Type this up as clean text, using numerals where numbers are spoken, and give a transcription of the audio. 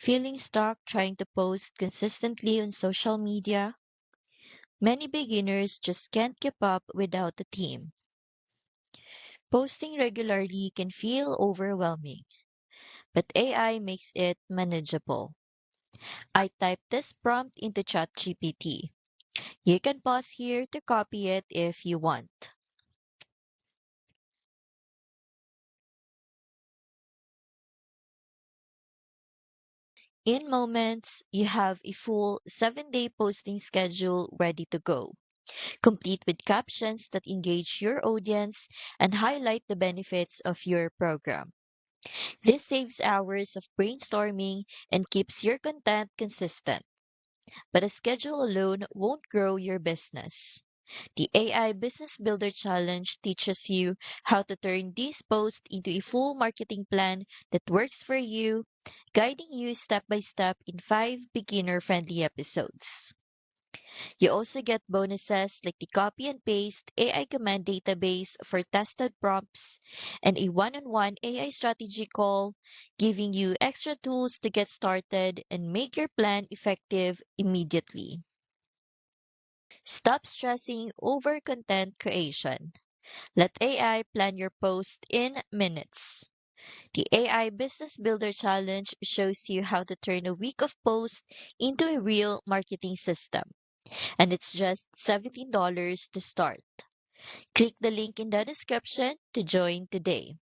Feeling stuck trying to post consistently on social media? Many beginners just can't keep up without a team. Posting regularly can feel overwhelming, but AI makes it manageable. I typed this prompt into ChatGPT. You can pause here to copy it if you want. In moments, you have a full 7-day posting schedule ready to go, complete with captions that engage your audience and highlight the benefits of your program. This saves hours of brainstorming and keeps your content consistent. But a schedule alone won't grow your business. The AI Business Builder Challenge teaches you how to turn these posts into a full marketing plan that works for you, guiding you step by step in 5 beginner-friendly episodes. You also get bonuses like the copy and paste AI command database for tested prompts and a one-on-one AI strategy call, giving you extra tools to get started and make your plan effective immediately. Stop stressing over content creation. Let AI plan your post in minutes. The AI Business Builder Challenge shows you how to turn a week of posts into a real marketing system. And it's just $17 to start. Click the link in the description to join today.